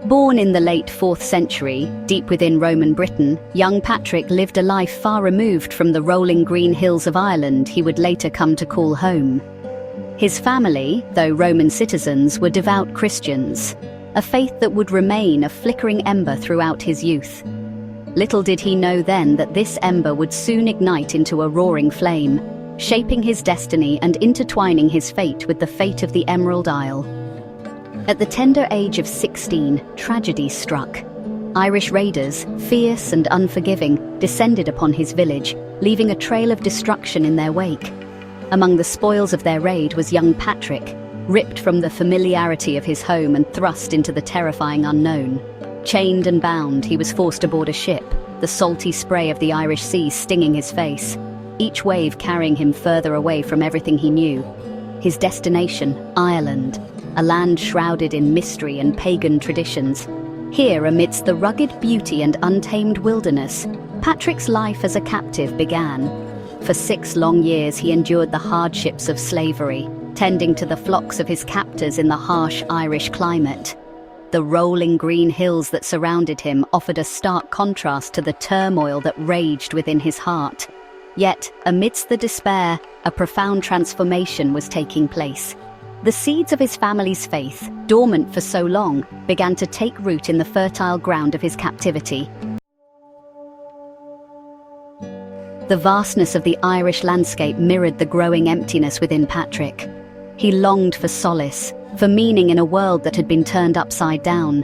Born in the late 4th century, deep within Roman Britain, young Patrick lived a life far removed from the rolling green hills of Ireland he would later come to call home. His family, though Roman citizens, were devout Christians, a faith that would remain a flickering ember throughout his youth. Little did he know then that this ember would soon ignite into a roaring flame, shaping his destiny and intertwining his fate with the fate of the Emerald Isle. At the tender age of 16, tragedy struck. Irish raiders, fierce and unforgiving, descended upon his village, leaving a trail of destruction in their wake. Among the spoils of their raid was young Patrick, ripped from the familiarity of his home and thrust into the terrifying unknown. Chained and bound, he was forced aboard a ship, the salty spray of the Irish sea stinging his face, each wave carrying him further away from everything he knew. His destination, Ireland, a land shrouded in mystery and pagan traditions. Here, amidst the rugged beauty and untamed wilderness, Patrick's life as a captive began. For 6 long years he endured the hardships of slavery, tending to the flocks of his captors in the harsh Irish climate. The rolling green hills that surrounded him offered a stark contrast to the turmoil that raged within his heart. Yet, amidst the despair, a profound transformation was taking place. The seeds of his family's faith, dormant for so long, began to take root in the fertile ground of his captivity. The vastness of the Irish landscape mirrored the growing emptiness within Patrick. He longed for solace, for meaning in a world that had been turned upside down.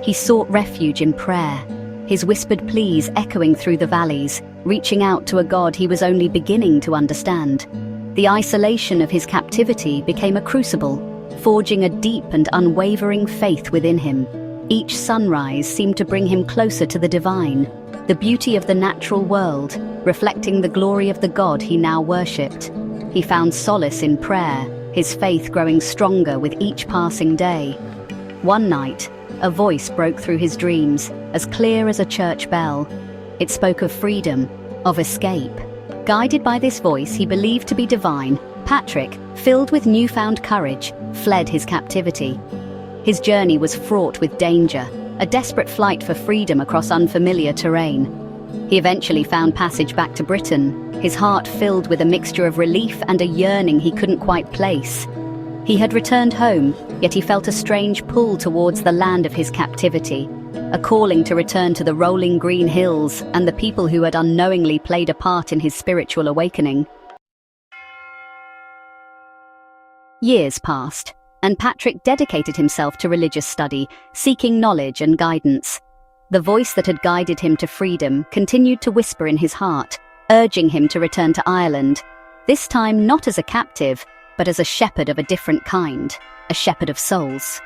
He sought refuge in prayer, his whispered pleas echoing through the valleys, reaching out to a God he was only beginning to understand. The isolation of his captivity became a crucible, forging a deep and unwavering faith within him. Each sunrise seemed to bring him closer to the divine, the beauty of the natural world, reflecting the glory of the God he now worshipped. He found solace in prayer, his faith growing stronger with each passing day. One night, a voice broke through his dreams, as clear as a church bell. It spoke of freedom, of escape. Guided by this voice he believed to be divine, Patrick, filled with newfound courage, fled his captivity. His journey was fraught with danger, a desperate flight for freedom across unfamiliar terrain. He eventually found passage back to Britain, his heart filled with a mixture of relief and a yearning he couldn't quite place. He had returned home, yet he felt a strange pull towards the land of his captivity, a calling to return to the rolling green hills and the people who had unknowingly played a part in his spiritual awakening. Years passed, and Patrick dedicated himself to religious study, seeking knowledge and guidance. The voice that had guided him to freedom continued to whisper in his heart, urging him to return to Ireland, this time not as a captive, but as a shepherd of a different kind, a shepherd of souls.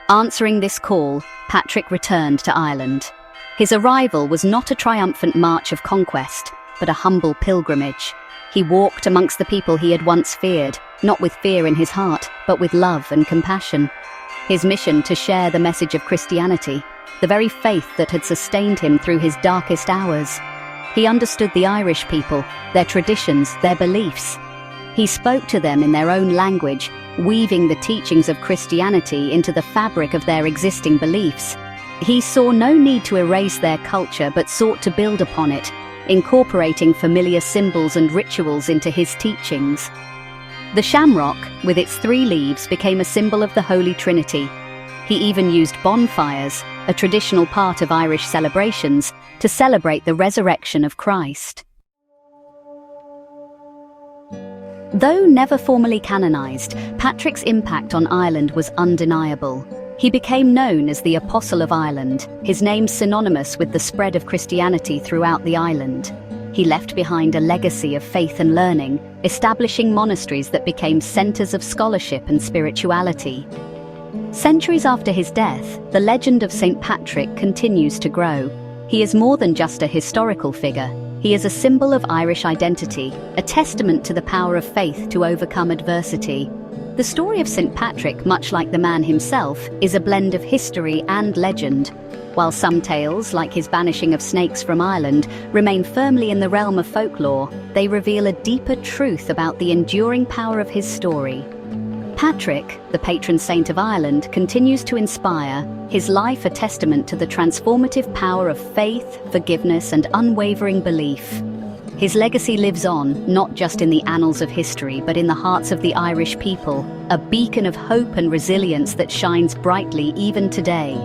Answering this call, Patrick returned to Ireland. His arrival was not a triumphant march of conquest, but a humble pilgrimage. He walked amongst the people he had once feared, not with fear in his heart, but with love and compassion. His mission to share the message of Christianity, the very faith that had sustained him through his darkest hours. He understood the Irish people, their traditions, their beliefs. He spoke to them in their own language, weaving the teachings of Christianity into the fabric of their existing beliefs. He saw no need to erase their culture, but sought to build upon it, incorporating familiar symbols and rituals into his teachings. The shamrock, with its 3 leaves, became a symbol of the Holy Trinity. He even used bonfires, a traditional part of Irish celebrations, to celebrate the resurrection of Christ. Though never formally canonized, Patrick's impact on Ireland was undeniable. He became known as the Apostle of Ireland, his name synonymous with the spread of Christianity throughout the island. He left behind a legacy of faith and learning, establishing monasteries that became centers of scholarship and spirituality. Centuries after his death, the legend of St. Patrick continues to grow. He is more than just a historical figure. He is a symbol of Irish identity, a testament to the power of faith to overcome adversity. The story of St. Patrick, much like the man himself, is a blend of history and legend. While some tales, like his banishing of snakes from Ireland, remain firmly in the realm of folklore, they reveal a deeper truth about the enduring power of his story. Patrick, the patron saint of Ireland, continues to inspire, his life a testament to the transformative power of faith, forgiveness, and unwavering belief. His legacy lives on, not just in the annals of history, but in the hearts of the Irish people, a beacon of hope and resilience that shines brightly even today.